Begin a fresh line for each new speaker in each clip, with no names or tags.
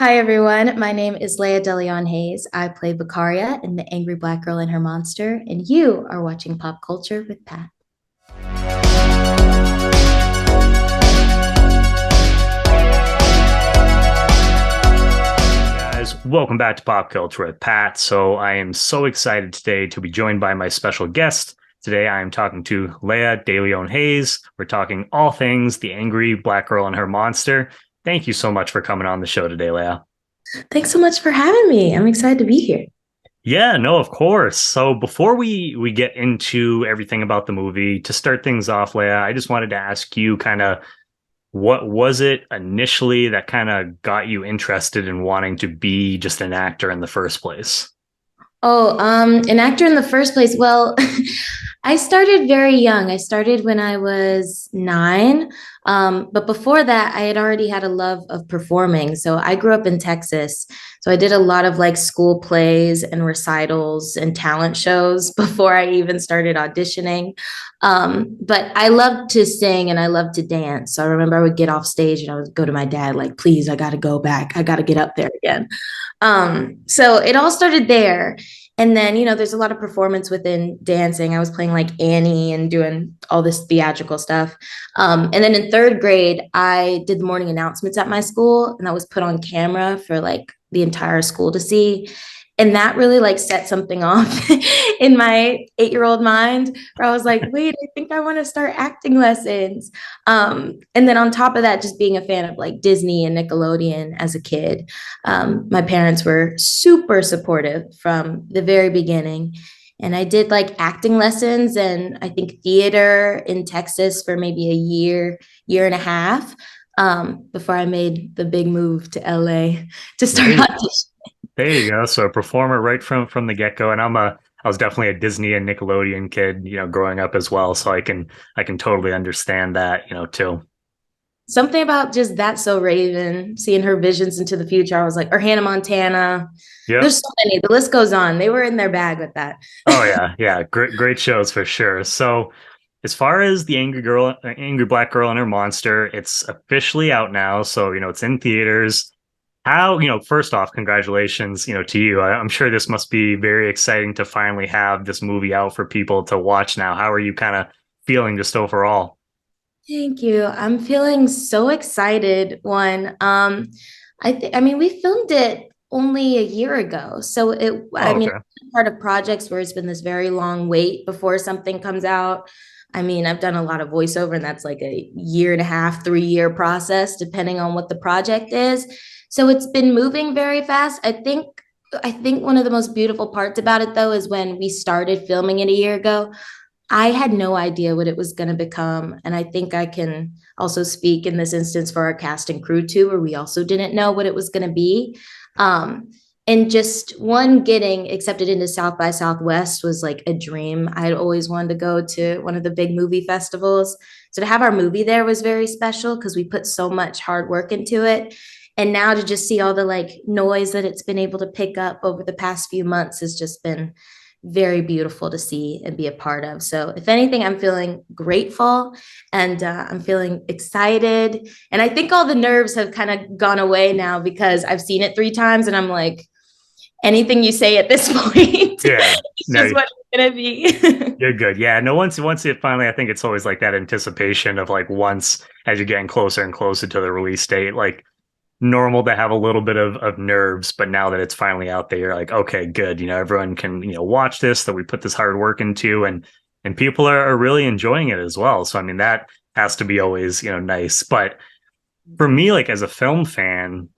Hi, everyone. My name is Laya DeLeon Hayes. I play Vicaria in The Angry Black Girl and Her Monster, and you are watching Pop Culture with Pat.
Guys, welcome back to Pop Culture with Pat. So I am so excited today to be joined by my special guest. Today I am talking to Laya DeLeon Hayes. We're talking all things the angry black girl and her monster. Thank you so much for coming on the show today, Leia.
Thanks so much for having me. I'm excited to be here.
Yeah, no, of course. So before we get into everything about the movie, to start things off, Leia, I just wanted to ask you kind of what was it initially that kind of got you interested in wanting to be just an actor in the first place?
An actor in the first place. Well, I started very young. I started when I was 9. But before that, I had already had a love of performing. So I grew up in Texas. So I did a lot of like school plays and recitals and talent shows before I even started auditioning. But I loved to sing and I loved to dance. So I remember I would get off stage and I would go to my dad, like, please, I got to go back. I got to get up there again. So it all started there. And then, there's a lot of performance within dancing. I was playing like Annie and doing all this theatrical stuff. And then in third grade, I did the morning announcements at my school, and that was put on camera for like the entire school to see. And that really like set something off in my 8-year-old mind where I was like, wait, I think I want to start acting lessons. And then on top of that, just being a fan of like Disney and Nickelodeon as a kid. My parents were super supportive from the very beginning. And I did like acting lessons and I think theater in Texas for maybe a year and a half, before I made the big move to LA to start
There,
auditioning.
there you go. So a performer right from the get-go. And I was definitely a Disney and Nickelodeon kid, growing up as well. So I can totally understand that, too.
Something about just That's So Raven, seeing her visions into the future. I was like, or Hannah Montana.
Yep.
There's so many. The list goes on. They were in their bag with that.
Oh yeah, yeah. Great shows for sure. So as far as the angry black girl and her monster, it's officially out now. So, it's in theaters. How, first off, congratulations, to you. I'm sure this must be very exciting to finally have this movie out for people to watch now. How are you kind of feeling just overall?
Thank you. I'm feeling so excited. I mean, we filmed it only a year ago. So
Oh, okay.
part of projects where it's been this very long wait before something comes out. I mean, I've done a lot of voiceover, and that's like a year and a half, 3-year process, depending on what the project is. So it's been moving very fast. I think one of the most beautiful parts about it, though, is when we started filming it a year ago. I had no idea what it was going to become. And I think I can also speak in this instance for our cast and crew too, where we also didn't know what it was going to be. Um, and just one getting accepted into South by Southwest was like a dream. I'd always wanted to go to one of the big movie festivals. So to have our movie there was very special because we put so much hard work into it. And now to just see all the like noise that it's been able to pick up over the past few months has just been very beautiful to see and be a part of. So, if anything, I'm feeling grateful and I'm feeling excited. And I think all the nerves have kind of gone away now because I've seen it 3 times and I'm like, anything you say at this point,
Yeah.
it's
No,
just what it's going to be.
you're good. Yeah. No, once it finally, I think it's always like that anticipation of like once as you're getting closer and closer to the release date, like normal to have a little bit of nerves, but now that it's finally out there, you're like, okay, good. Everyone can, watch this, that we put this hard work into, and people are really enjoying it as well. So I mean that has to be always, nice. But for me, like as a film fan,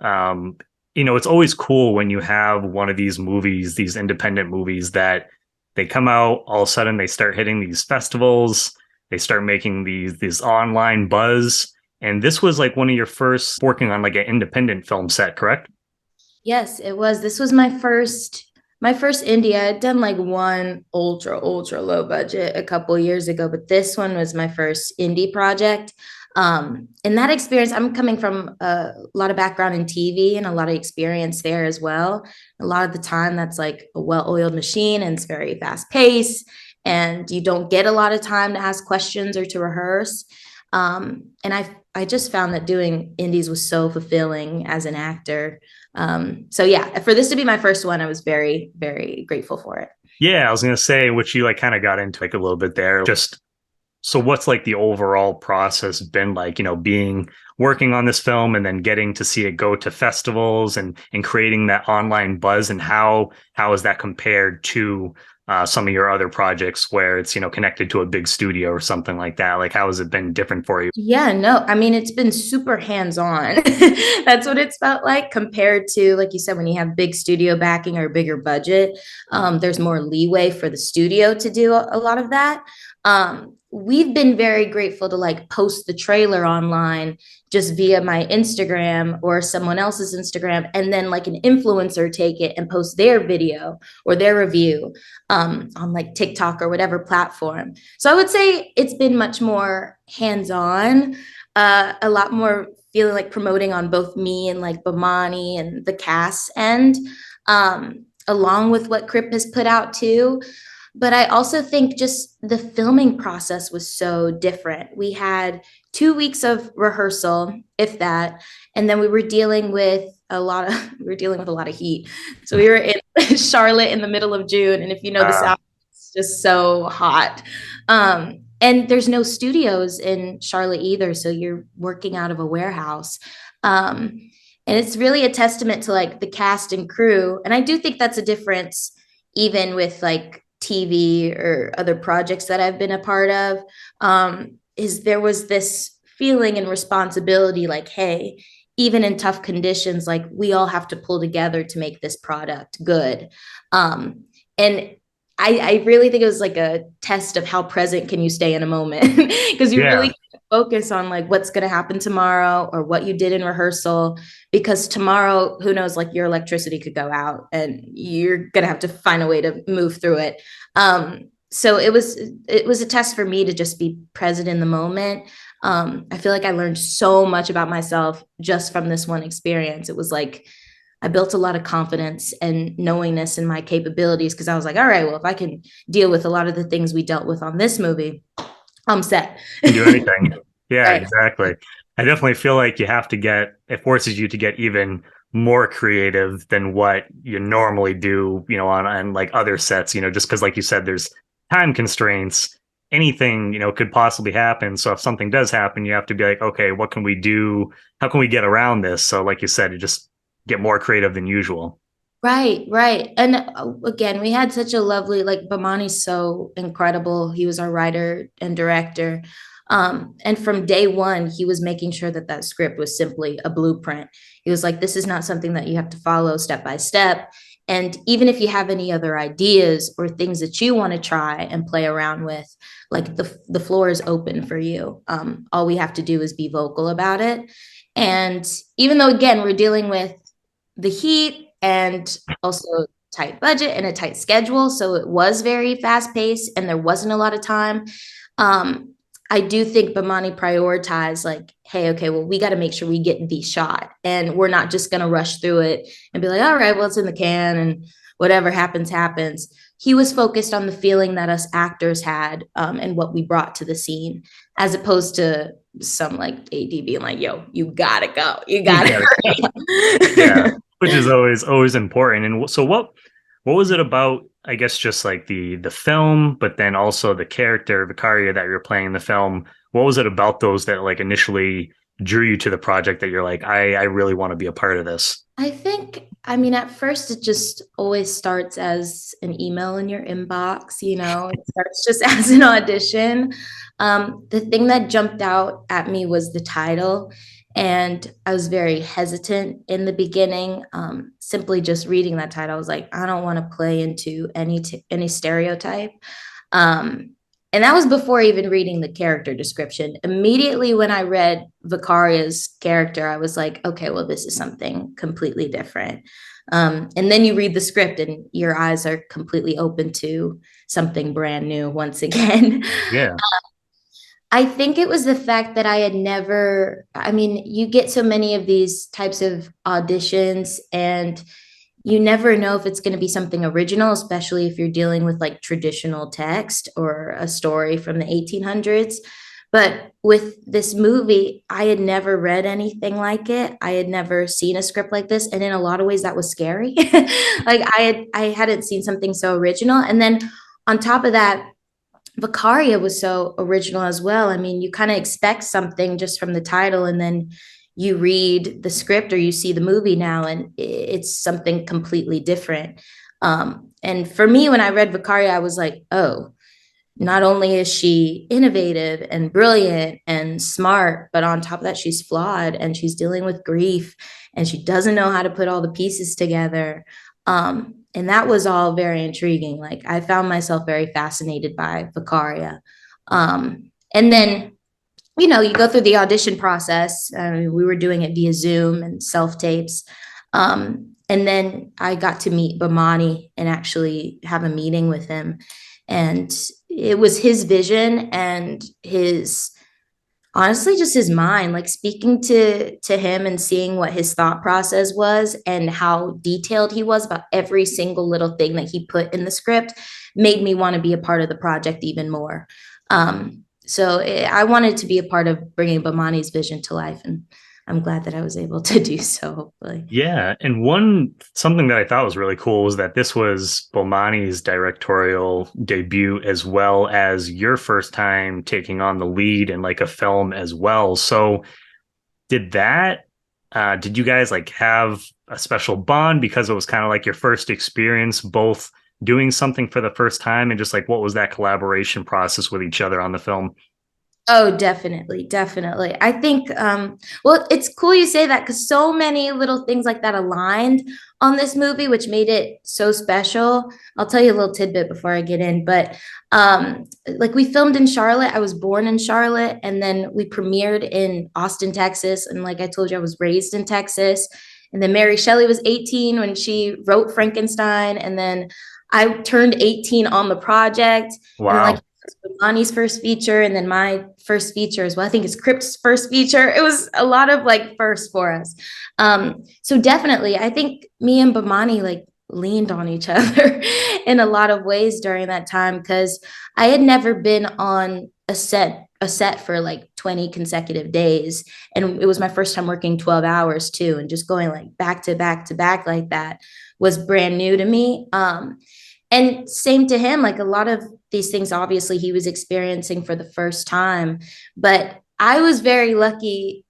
it's always cool when you have one of these movies, these independent movies that they come out, all of a sudden they start hitting these festivals, they start making these online buzz. And this was like one of your first working on like an independent film set, correct?
Yes, it was. This was my first indie. I had done like one ultra low budget a couple years ago, but this one was my first indie project. In that experience, I'm coming from a lot of background in TV and a lot of experience there as well. A lot of the time, that's like a well-oiled machine and it's very fast paced, and you don't get a lot of time to ask questions or to rehearse. And I just found that doing indies was so fulfilling as an actor. So yeah, for this to be my first one, I was very, very grateful for it.
Yeah, I was gonna say, which you like kind of got into like a little bit there. Just so what's like the overall process been like, being working on this film and then getting to see it go to festivals and creating that online buzz, and how is that compared to some of your other projects where it's connected to a big studio or something like that? Like how has it been different for you?
Yeah, no, I mean, it's been super hands-on. That's what it's felt like compared to, like you said, when you have big studio backing or bigger budget, there's more leeway for the studio to do a lot of that. We've been very grateful to like post the trailer online just via my Instagram or someone else's Instagram, and then like an influencer take it and post their video or their review on like TikTok or whatever platform. So I would say it's been much more hands-on, a lot more feeling like promoting on both me and like Bomani and the cast end, along with what Crip has put out too. But I also think just the filming process was so different. We had 2 weeks of rehearsal, if that, and then we were dealing with a lot of heat. So we were in Charlotte in the middle of June, and if you know the
Uh,
South, it's just so hot. And there's no studios in Charlotte either, so you're working out of a warehouse. And it's really a testament to like the cast and crew. And I do think that's a difference even with like TV or other projects that I've been a part of. Is there was this feeling and responsibility like, hey, even in tough conditions, like we all have to pull together to make this product good. And I really think it was like a test of how present can you stay in a moment because you
yeah.
really focus on like what's going to happen tomorrow or what you did in rehearsal, because tomorrow who knows, like your electricity could go out and you're going to have to find a way to move through it. So it was a test for me to just be present in the moment. I feel like I learned so much about myself just from this one experience. It was like I built a lot of confidence and knowingness in my capabilities because I was like, all right, well, if I can deal with a lot of the things we dealt with on this movie, I'm set.
Can do anything. Yeah,
Right.
exactly. I definitely feel like it forces you to get even more creative than what you normally do, on like other sets, just because, like you said, there's time constraints. Anything, could possibly happen. So if something does happen, you have to be like, okay, what can we do? How can we get around this? So, like you said, you just get more creative than usual.
Right, right. And again, we had such a lovely, like Bomani's so incredible. He was our writer and director. And from day one, he was making sure that that script was simply a blueprint. He was like, this is not something that you have to follow step by step. And even if you have any other ideas or things that you want to try and play around with, like the floor is open for you. All we have to do is be vocal about it. And even though, again, we're dealing with the heat and also tight budget and a tight schedule. So it was very fast paced and there wasn't a lot of time. Um, I do think Bomani prioritized like, hey, okay, well, we got to make sure we get the shot and we're not just going to rush through it and be like, all right, well, it's in the can and whatever happens, happens. He was focused on the feeling that us actors had and what we brought to the scene, as opposed to some like AD being like, yo, you gotta go. You
You
gotta
got Yeah, which is always important. And so what was it about, I guess, just like the film, but then also the character Vicaria that you're playing in the film? What was it about those that like initially drew you to the project that you're like, I really want to be a part of this?
I think, I mean, at first it just always starts as an email in your inbox, it starts just as an audition. The thing that jumped out at me was the title. And I was very hesitant in the beginning. Simply just reading that title, I was like, I don't want to play into any stereotype. Um, and that was before even reading the character description. Immediately when I read Vicaria's character, I was like, okay, well, this is something completely different. And then you read the script and your eyes are completely open to something brand new once again.
Yeah.
I think it was the fact that I had never, I mean, you get so many of these types of auditions and you never know if it's going to be something original, especially if you're dealing with like traditional text or a story from the 1800s. But with this movie, I had never read anything like it. I had never seen a script like this, and in a lot of ways, that was scary. Like I hadn't seen something so original, and then on top of that, Vicaria was so original as well. I mean, you kind of expect something just from the title, and then you read the script or you see the movie now, and it's something completely different. And for me, when I read Vicaria, I was like, oh, not only is she innovative and brilliant and smart, but on top of that, she's flawed and she's dealing with grief and she doesn't know how to put all the pieces together. And that was all very intriguing. Like I found myself very fascinated by Vicaria. And then, you go through the audition process. We were doing it via Zoom and self tapes. And then I got to meet Bomani and actually have a meeting with him. And it was his vision and his honestly just his mind, like speaking to him and seeing what his thought process was and how detailed he was about every single little thing that he put in the script made me want to be a part of the project even more. I wanted to be a part of bringing Bomani's vision to life, and I'm glad that I was able to do so, hopefully.
Yeah, and one something that I thought was really cool was that this was Bomani's directorial debut as well as your first time taking on the lead in like a film as well. So did you guys like have a special bond because it was kind of like your first experience both doing something for the first time, and just like what was that collaboration process with each other on the film?
Oh, definitely, definitely. I think, well, it's cool you say that because so many little things like that aligned on this movie, which made it so special. I'll tell you a little tidbit before I get in, but like we filmed in Charlotte. I was born in Charlotte, and then we premiered in Austin, Texas. And like I told you, I was raised in Texas. And then Mary Shelley was 18 when she wrote Frankenstein, and then I turned 18 on the project. And then like
Wow.
Lonnie's first feature and then my first feature as well. I think it's Crypt's first feature. It was a lot of like firsts for us. So definitely, I think me and Bomani like leaned on each other in a lot of ways during that time because I had never been on a set for like 20 consecutive days, and it was my first time working 12 hours too, and just going like back to back to back like that was brand new to me. And same to him, like a lot of these things, obviously, he was experiencing for the first time. But I was very lucky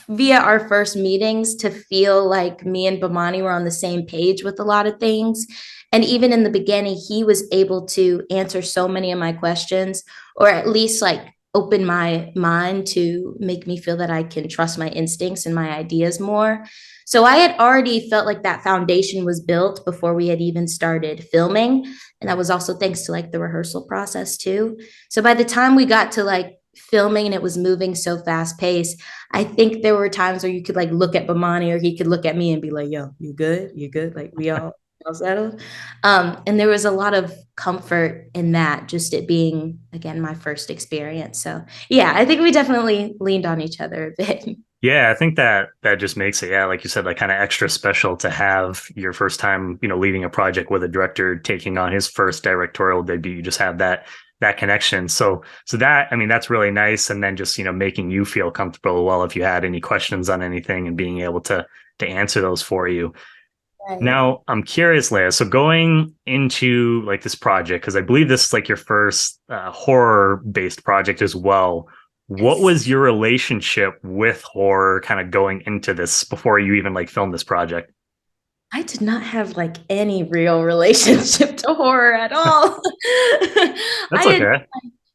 via our first meetings to feel like me and Bomani were on the same page with a lot of things. And even in the beginning, he was able to answer so many of my questions, or at least like open my mind to make me feel that I can trust my instincts and my ideas more. So I had already felt like that foundation was built before we had even started filming. And that was also thanks to like the rehearsal process too. So by the time we got to like filming and it was moving so fast paced, I think there were times where you could like look at Bomani or he could look at me and be like, yo, you good? You good? Like we all settled. And there was a lot of comfort in that, just it being, again, my first experience. So yeah, I think we definitely leaned on each other a bit.
Yeah, I think that just makes it, yeah, like you said, like kind of extra special to have your first time, leading a project with a director taking on his first directorial debut. You just have that connection. So that, I mean, that's really nice. And then just, making you feel comfortable well if you had any questions on anything and being able to answer those for you.
Right.
Now, I'm curious, Leia. So going into like this project, because I believe this is like your first horror-based project as well. What
Yes.
was your relationship with horror kind of going into this before you even like filmed this project?
I did not have like any real relationship to horror at all.
That's
I had
okay.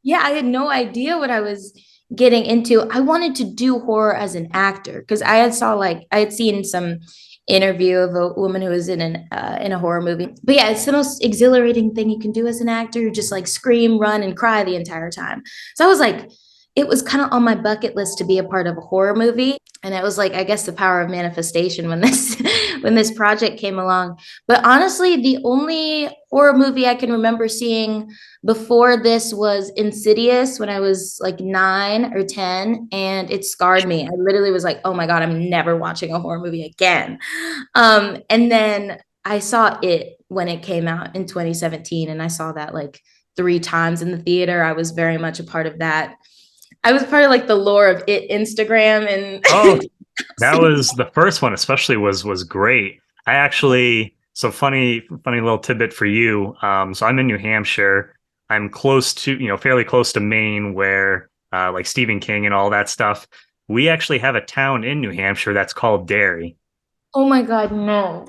Yeah, I had no idea what I was getting into. I wanted to do horror as an actor because I had seen some interview of a woman who was in a horror movie. But yeah, it's the most exhilarating thing you can do as an actor. You just like scream, run, and cry the entire time. So I was like, it was kind of on my bucket list to be a part of a horror movie. And it was like, I guess the power of manifestation when this when this project came along. But honestly, the only horror movie I can remember seeing before this was Insidious when I was like 9 or 10, and it scarred me. I literally was like, oh my God, I'm never watching a horror movie again. And then I saw it when it came out in 2017, and I saw that like 3 times in the theater. I was very much a part of that. I was part of like the lore of it Instagram
Oh,
and
that was the first one, especially was great. I actually so funny little tidbit for you. So I'm in New Hampshire. I'm close to, fairly close to Maine, where like Stephen King and all that stuff. We actually have a town in New Hampshire that's called Derry.
oh my God, no.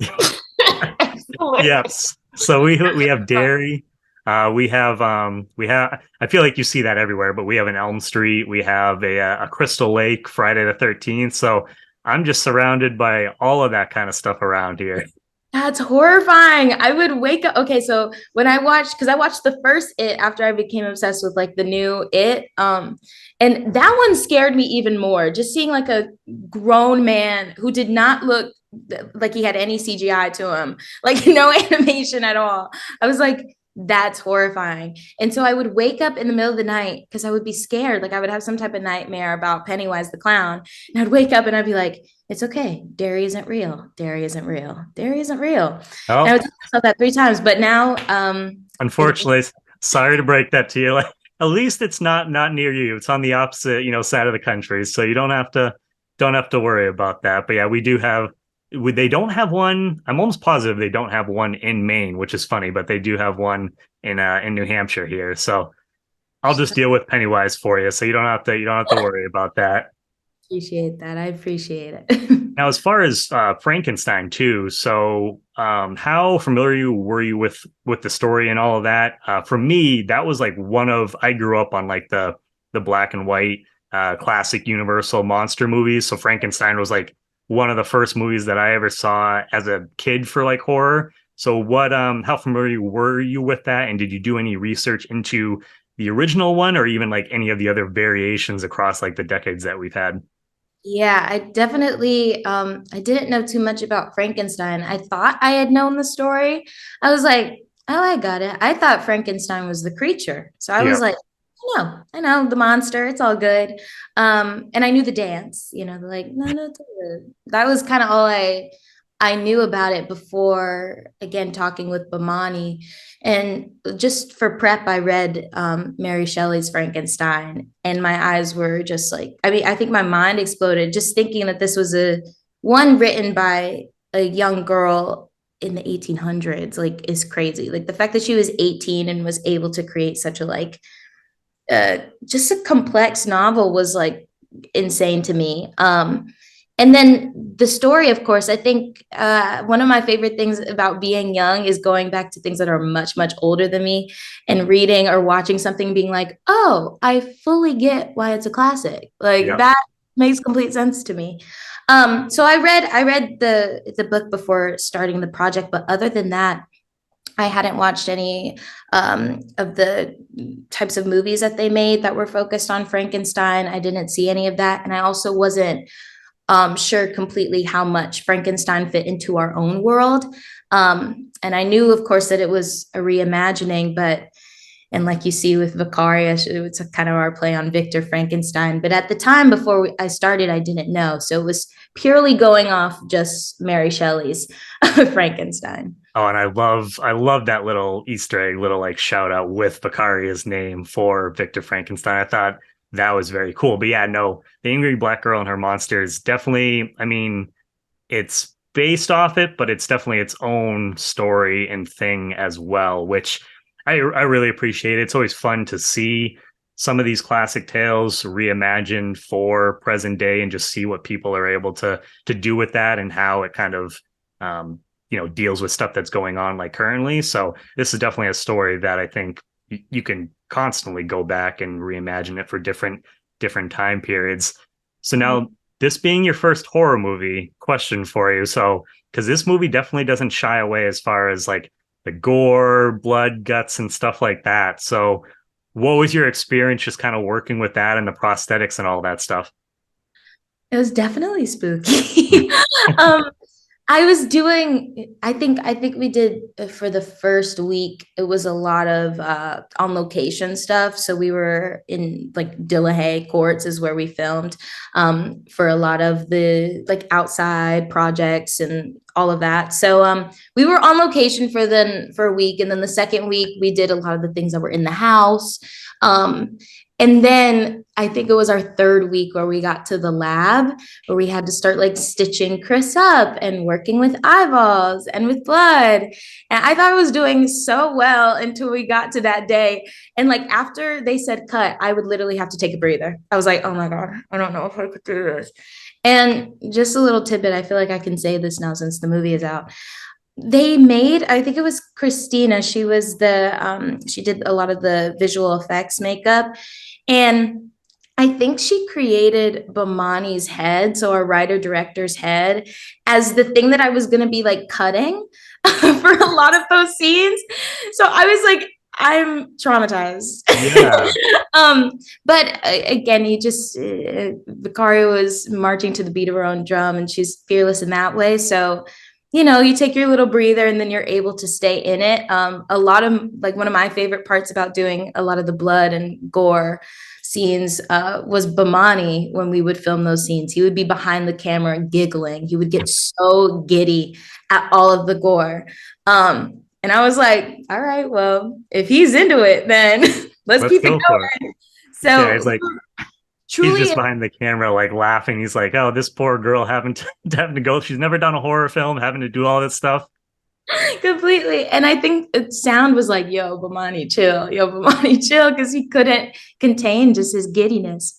Yes. So we have Derry. We have I feel like you see that everywhere, but we have an Elm Street. We have a Crystal Lake, Friday the 13th. So I'm just surrounded by all of that kind of stuff around here.
That's horrifying. I would wake up. Okay, so when I watched, because I watched the first It after I became obsessed with like the new It, and that one scared me even more. Just seeing like a grown man who did not look like he had any CGI to him, like no animation at all. I was like, that's horrifying. And so I would wake up in the middle of the night because I would be scared. Like I would have some type of nightmare about Pennywise the clown, and I'd wake up and I'd be like, it's okay. Dairy isn't real. Dairy isn't real. Dairy isn't real. And I
Oh,
would tell myself that 3 times. But now,
unfortunately, sorry to break that to you. Like, at least it's not near you. It's on the opposite, side of the country, so you don't have to worry about that. But yeah, we do have. They don't have one. I'm almost positive they don't have one in Maine, which is funny, but they do have one in New Hampshire here. So I'll just deal with Pennywise for you, so you don't have to worry about that.
appreciate that. I appreciate it.
Now, as far as Frankenstein too, so how familiar were you with the story and all of that? For me, that was like one of I grew up on like the black and white classic Universal monster movies. So Frankenstein was like one of the first movies that I ever saw as a kid for like horror. So what how familiar were you with that? And did you do any research into the original one or even like any of the other variations across like the decades that we've had?
Yeah, I definitely I didn't know too much about Frankenstein. I thought I had known the story. I was like, oh, I got it. I thought Frankenstein was the creature. So I was
Yeah.
like, no, I know the monster. It's all good. And I knew the dance, like, no, no, it's all good. That was kind of all I knew about it before, again, talking with Bomani. And just for prep, I read Mary Shelley's Frankenstein, and my eyes were just like, I mean, I think my mind exploded just thinking that this was a one written by a young girl in the 1800s, like, is crazy. Like the fact that she was 18 and was able to create such a like just a complex novel was like insane to me. And then the story, of course, I think one of my favorite things about being young is going back to things that are much, much older than me and reading or watching something being like, oh, I fully get why it's a classic. Like
Yeah.
that makes complete sense to me. So I read the book before starting the project, but other than that, I hadn't watched any of the types of movies that they made that were focused on Frankenstein. I didn't see any of that. And I also wasn't sure completely how much Frankenstein fit into our own world. And I knew, of course, that it was a reimagining, but and like you see with Vicaria, it's a kind of our play on Victor Frankenstein. But at the time before I started, I didn't know. So it was purely going off just Mary Shelley's Frankenstein.
Oh, and I love that little Easter egg, little like shout out with Vicaria's name for Victor Frankenstein. I thought that was very cool. But yeah, no, the angry black girl and her monsters definitely, I mean, it's based off it, but it's definitely its own story and thing as well, which I really appreciate. It's always fun to see some of these classic tales reimagined for present day and just see what people are able to do with that and how it kind of um, deals with stuff that's going on like currently. So this is definitely a story that I think you can constantly go back and reimagine it for different time periods. So now this being your first horror movie, question for you. So because this movie definitely doesn't shy away as far as like the gore, blood, guts, and stuff like that. So what was your experience just kind of working with that and the prosthetics and all that stuff?
It was definitely spooky. um, I think we did for the first week, it was a lot of on location stuff. So we were in like Dillahay Courts is where we filmed for a lot of the like outside projects and all of that. So we were on location for a week, and then the second week we did a lot of the things that were in the house. Um, and then I think it was our third week where we got to the lab where we had to start like stitching Chris up and working with eyeballs and with blood. And I thought I was doing so well until we got to that day. And like after they said cut, I would literally have to take a breather. I was like, oh my God, I don't know if I could do this. And just a little tidbit, I feel like I can say this now since the movie is out. They made, I think it was Christina, she did a lot of the visual effects makeup. And I think she created Bomani's head, so our writer director's head, as the thing that I was going to be like cutting for a lot of those scenes. So I was like, I'm traumatized.
Yeah.
um, but again, Vicaria was marching to the beat of her own drum, and she's fearless in that way. So you take your little breather and then you're able to stay in it. A lot of like one of my favorite parts about doing a lot of the blood and gore scenes was Bomani when we would film those scenes. He would be behind the camera giggling. He would get so giddy at all of the gore. And I was like, all right, well, if he's into it, then let's
Let's
keep it
go for it.
going.
Yeah,
So
it's like he's
truly
just behind the camera, like laughing. He's like, "Oh, this poor girl having to go. She's never done a horror film, having to do all this stuff."
completely. And I think the sound was like, yo, Bomani, chill, because he couldn't contain just his giddiness.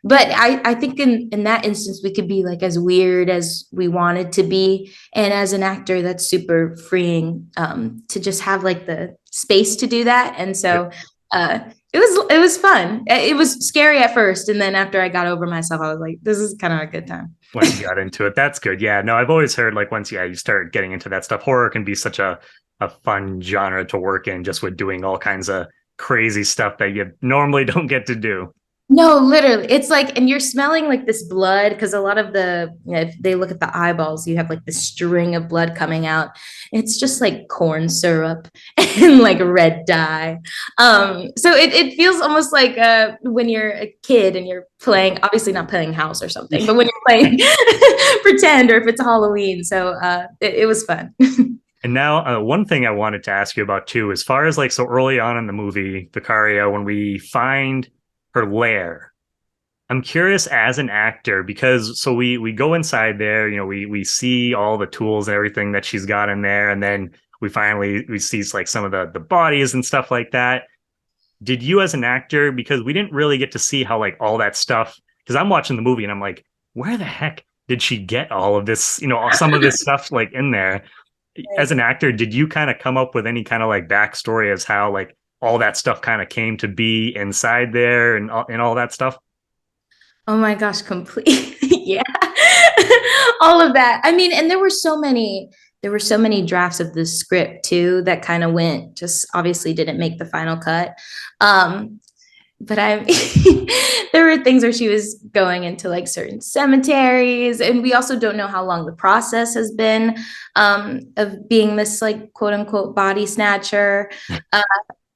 But I think in that instance, we could be like as weird as we wanted to be. And as an actor, that's super freeing to just have like the space to do that. And so it was fun. It was scary at first. And then after I got over myself, I was like, this is kind of a good time.
Once you got into it, that's good. Yeah, no, I've always heard like once you start getting into that stuff, horror can be such a fun genre to work in, just with doing all kinds of crazy stuff that you normally don't get to do.
No, literally. It's like, and you're smelling like this blood because a lot of if they look at the eyeballs, you have like this string of blood coming out. It's just like corn syrup and like red dye. So it feels almost like when you're a kid and you're playing, obviously not playing house or something, but when you're playing pretend or if it's Halloween. So it was fun.
And now, one thing I wanted to ask you about too, as far as like so early on in the movie, Vicaria, when we find her lair, I'm curious as an actor because so we go inside there, we see all the tools and everything that she's got in there, and then we see like some of the bodies and stuff like that. Did you as an actor, because we didn't really get to see how like all that stuff, because I'm watching the movie and I'm like, where the heck did she get all of this, some of this stuff like in there? As an actor, did you kind of come up with any kind of like backstory as how like all that stuff kind of came to be inside there and all that stuff?
Oh my gosh, completely. Yeah. All of that. I mean, and there were so many drafts of the script too that kind of went, just obviously didn't make the final cut. But I there were things where she was going into like certain cemeteries, and we also don't know how long the process has been of being this like quote unquote body snatcher.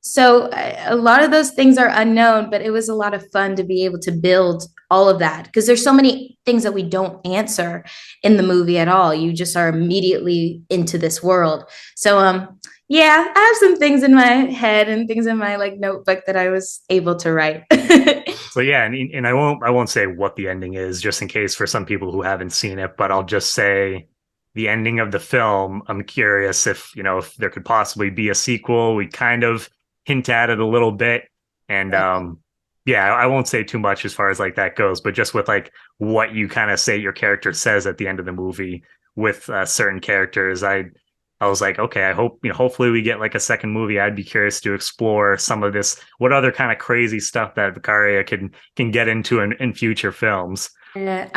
So a lot of those things are unknown, but it was a lot of fun to be able to build all of that because there's so many things that we don't answer in the movie at all. You just are immediately into this world. So yeah, I have some things in my head and things in my like notebook that I was able to write.
So yeah, and I won't say what the ending is just in case for some people who haven't seen it, but I'll just say the ending of the film. I'm curious if there could possibly be a sequel. We kind of hint at it a little bit, and yeah, I won't say too much as far as like that goes, but just with like what you kind of say your character says at the end of the movie with certain characters, I was like, okay, I hope, hopefully we get like a second movie. I'd be curious to explore some of this, what other kind of crazy stuff that Vicaria can get into in future films.
Yeah,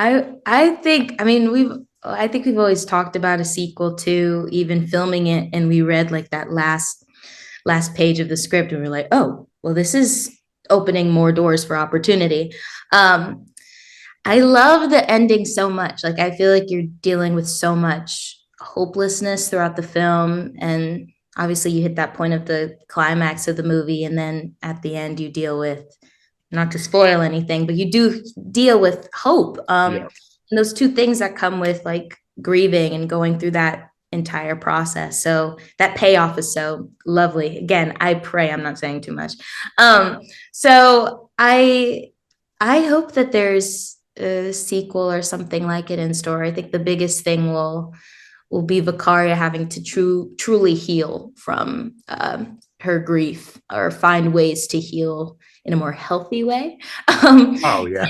I think we've always talked about a sequel to even filming it, and we read like that last page of the script, and we're like, oh, well, this is opening more doors for opportunity. I love the ending so much. Like I feel like you're dealing with so much hopelessness throughout the film, and obviously you hit that point of the climax of the movie, and then at the end you deal with, not to spoil anything, but you do deal with hope.
Yeah.
And those two things that come with like grieving and going through that entire process. So that payoff is so lovely. Again, I pray I'm not saying too much. So I hope that there's a sequel or something like it in store. I think the biggest thing will be Vicaria having to truly heal from her grief or find ways to heal in a more healthy way. um,
Oh yeah.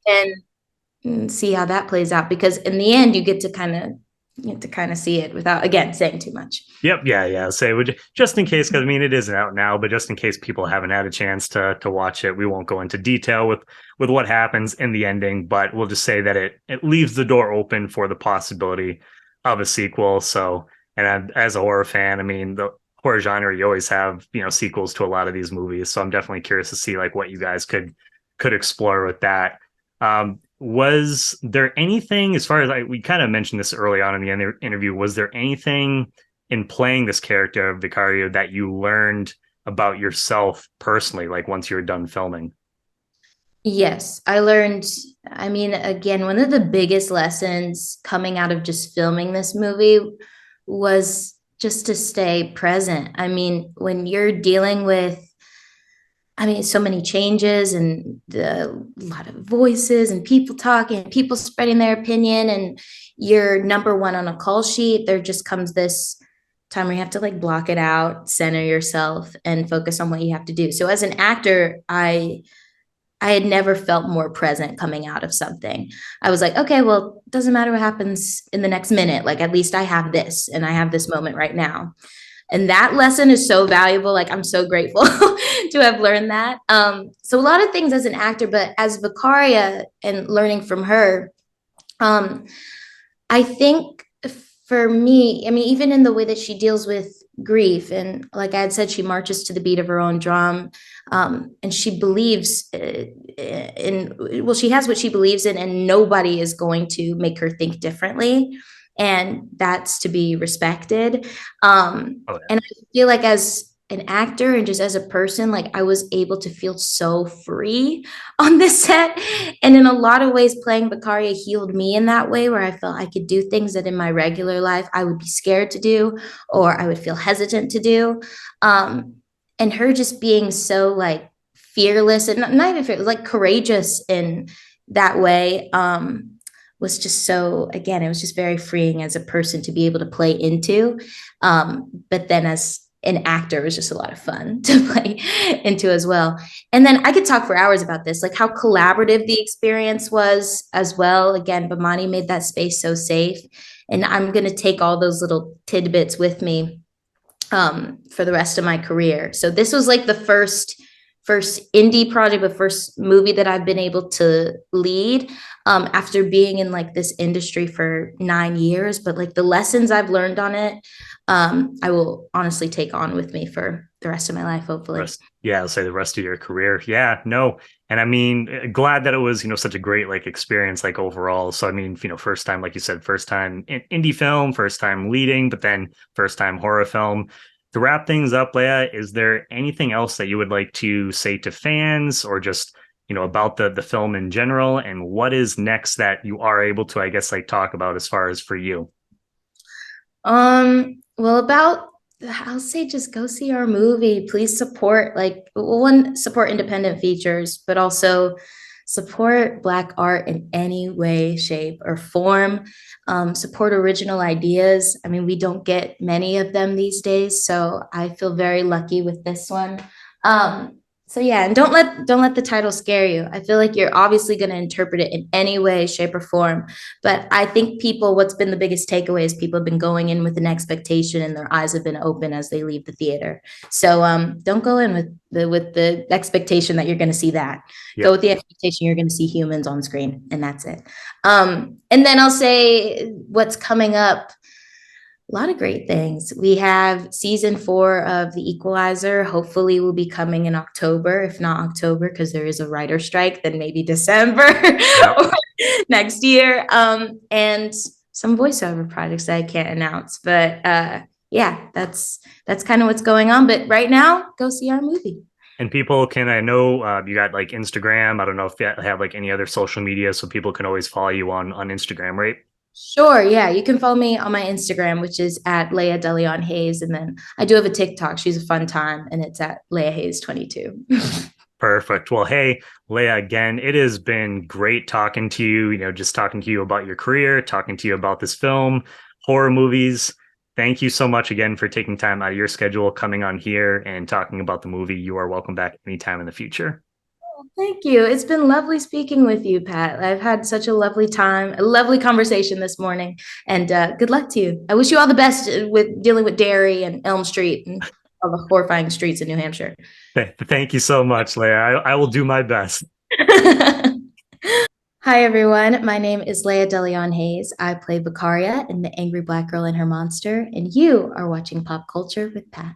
and see how that plays out because in the end you get to kind of see it without again saying too much.
Yep, yeah, yeah. Say would just in case, because I mean it isn't out now, but just in case people haven't had a chance to watch it, we won't go into detail with what happens in the ending, but we'll just say that it leaves the door open for the possibility of a sequel. So, and as a horror fan, I mean the horror genre, you always have sequels to a lot of these movies. So I'm definitely curious to see like what you guys could explore with that. Was there anything as far as we kind of mentioned this early on in the interview? Was there anything in playing this character of Vicario that you learned about yourself personally, like once you were done filming?
Yes, I learned. I mean, again, one of the biggest lessons coming out of just filming this movie was just to stay present. I mean, when you're dealing with, I mean, so many changes and a lot of voices and people talking, people spreading their opinion, and you're number one on a call sheet, there just comes this time where you have to like block it out, center yourself, and focus on what you have to do. So as an actor, I had never felt more present coming out of something. I was like, okay, well, it doesn't matter what happens in the next minute. Like, at least I have this and I have this moment right now. And that lesson is so valuable. Like, I'm so grateful to have learned that. So, a lot of things as an actor, but as Vicaria and learning from her, um, I think for me, I mean, even in the way that she deals with grief, and like I had said, she marches to the beat of her own drum, and she believes well, she has what she believes in, and nobody is going to make her think differently. And that's to be respected.
Oh,
And I feel like as an actor and just as a person, like I was able to feel so free on this set. And in a lot of ways, playing Vicaria healed me in that way, where I felt I could do things that in my regular life I would be scared to do or I would feel hesitant to do. And her just being so like fearless and not even fearless, like courageous in that way. Was just so, again, it was just very freeing as a person to be able to play into. But then as an actor, it was just a lot of fun to play into as well. And then I could talk for hours about this, like how collaborative the experience was as well. Again, Bomani made that space so safe. And I'm going to take all those little tidbits with me for the rest of my career. So this was like the first indie project, but first movie that I've been able to lead after being in like this industry for 9 years. But like the lessons I've learned on it, I will honestly take on with me for the rest of my life, hopefully.
yeah, I'll say the rest of your career. Yeah, no. And I mean, glad that it was, such a great like experience, like overall. So I mean, first time, like you said, first time indie film, first time leading, but then first time horror film. To wrap things up, Leia, is there anything else that you would like to say to fans or just, about the film in general? And what is next that you are able to, I guess, like talk about as far as for you?
Well, about I'll say just go see our movie. Please support like one, support independent features, but also support Black art in any way, shape, or form. Support original ideas. I mean, we don't get many of them these days, so I feel very lucky with this one. Um, so yeah, and don't let the title scare you. I feel like you're obviously going to interpret it in any way, shape, or form. But I think what's been the biggest takeaway is people have been going in with an expectation and their eyes have been open as they leave the theater. So don't go in with the expectation that you're going to see that.
Yep.
Go with the expectation you're going to see humans on screen, and that's it. And then I'll say what's coming up. A lot of great things. We have season 4 of The Equalizer. Hopefully, will be coming in October. If not October, because there is a writer strike, then maybe December
Yep.
or next year. And some voiceover projects that I can't announce, but yeah, that's kind of what's going on. But right now, go see our movie.
And people can, I know you got like Instagram. I don't know if you have like any other social media, so people can always follow you on Instagram, right?
Sure, yeah, you can follow me on my Instagram, which is at Laya DeLeon Hayes, and then I do have a TikTok. She's a fun time, and it's at Laya Hayes 22.
Perfect. Well, hey, Leia, again, it has been great talking to you, just talking to you about your career, talking to you about this film, horror movies. Thank you so much again for taking time out of your schedule, coming on here and talking about the movie. You are welcome back anytime in the future.
Thank you. It's been lovely speaking with you, Pat. I've had such a lovely time, a lovely conversation this morning, and good luck to you. I wish you all the best with dealing with Derry and Elm Street and all the horrifying streets in New Hampshire.
Thank you so much, Leia. I will do my best.
Hi, everyone. My name is Laya DeLeon Hayes. I play Vicaria in The Angry Black Girl and Her Monster, and you are watching Pop Culture with Pat.